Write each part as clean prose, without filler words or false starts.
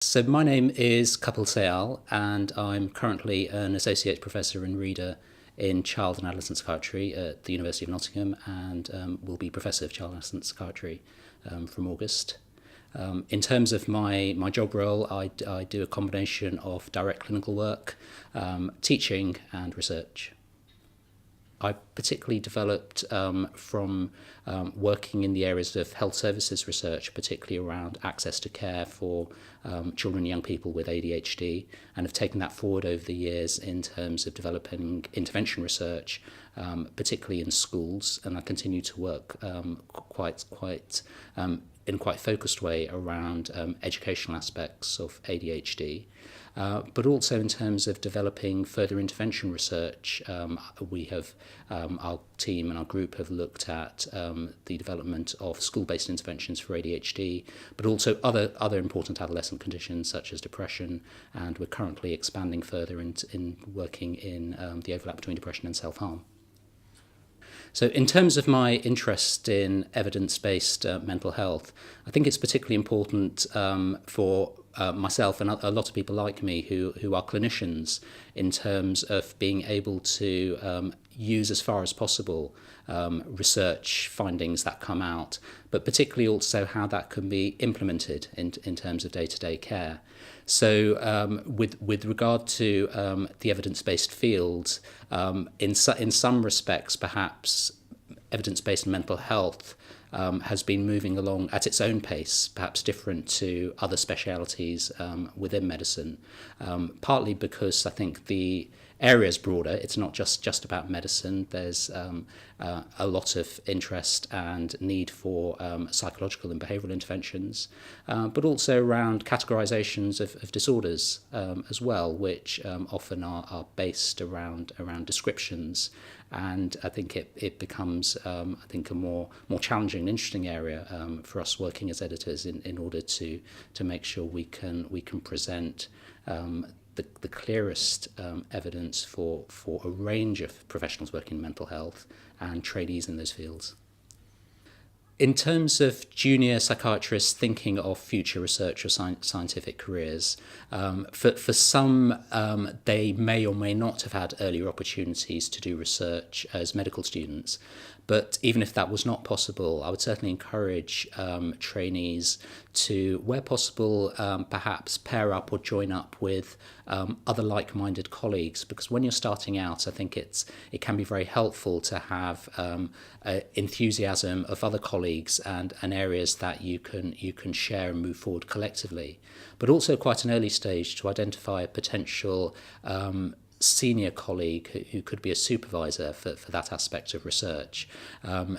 So my name is Kapil Sayal, and I'm currently an associate professor and reader in child and adolescent psychiatry at the University of Nottingham, and will be professor of child and adolescent psychiatry from August. In terms of my job role, I do a combination of direct clinical work, teaching and research. I particularly developed from working in the areas of health services research, particularly around access to care for children and young people with ADHD, and have taken that forward over the years in terms of developing intervention research, particularly in schools. And I continue to work quite in quite a focused way around educational aspects of ADHD. But also in terms of developing further intervention research, we have, our team and our group have looked at the development of school-based interventions for ADHD, but also other important adolescent conditions such as depression, and we're currently expanding further in working in the overlap between depression and self-harm. So in terms of my interest in evidence-based mental health, I think it's particularly important for myself and a lot of people like me who are clinicians in terms of being able to use as far as possible research findings that come out, but particularly also how that can be implemented in terms of day-to-day care. So with regard to the evidence-based field, in some respects perhaps evidence-based mental health has been moving along at its own pace, perhaps different to other specialities within medicine, partly because I think the area is broader. It's not just about medicine. There's a lot of interest and need for psychological and behavioural interventions, but also around categorisations of disorders as well, which often are based around descriptions. And I think it becomes, I think, a more challenging and interesting area for us working as editors in order to make sure we can present the clearest evidence for a range of professionals working in mental health and trainees in those fields. In terms of junior psychiatrists thinking of future research or scientific careers, for some, they may or may not have had earlier opportunities to do research as medical students. But even if that was not possible, I would certainly encourage trainees to, where possible, perhaps pair up or join up with other like-minded colleagues, because when you're starting out, I think it can be very helpful to have enthusiasm of other colleagues and areas that you can share and move forward collectively, but also quite an early stage to identify a potential senior colleague who could be a supervisor for that aspect of research,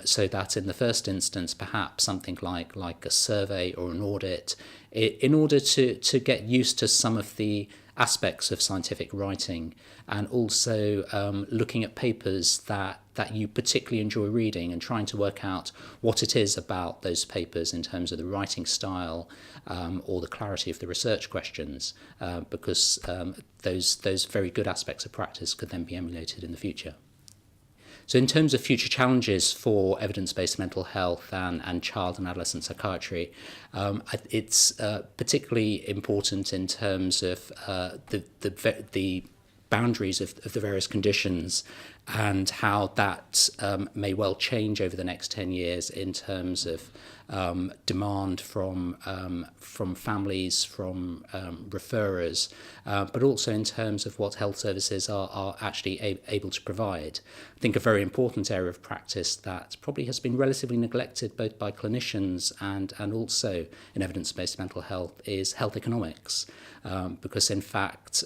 so that in the first instance perhaps something like a survey or an audit, in order to get used to some of the aspects of scientific writing, and also looking at papers that you particularly enjoy reading and trying to work out what it is about those papers in terms of the writing style or the clarity of the research questions, because those very good aspects of practice could then be emulated in the future. So in terms of future challenges for evidence-based mental health and child and adolescent psychiatry, it's particularly important in terms of the boundaries of the various conditions and how that may well change over the next 10 years in terms of demand from families, from referrers, but also in terms of what health services are actually able to provide. I think a very important area of practice that probably has been relatively neglected both by clinicians and also in evidence-based mental health is health economics, because in fact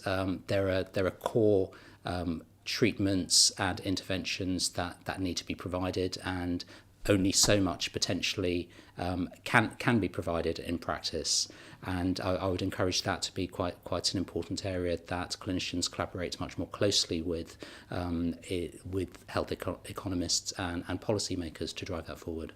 there are core treatments and interventions that need to be provided, and only so much potentially can be provided in practice. And I would encourage that to be quite an important area that clinicians collaborate much more closely with health economists and policymakers to drive that forward.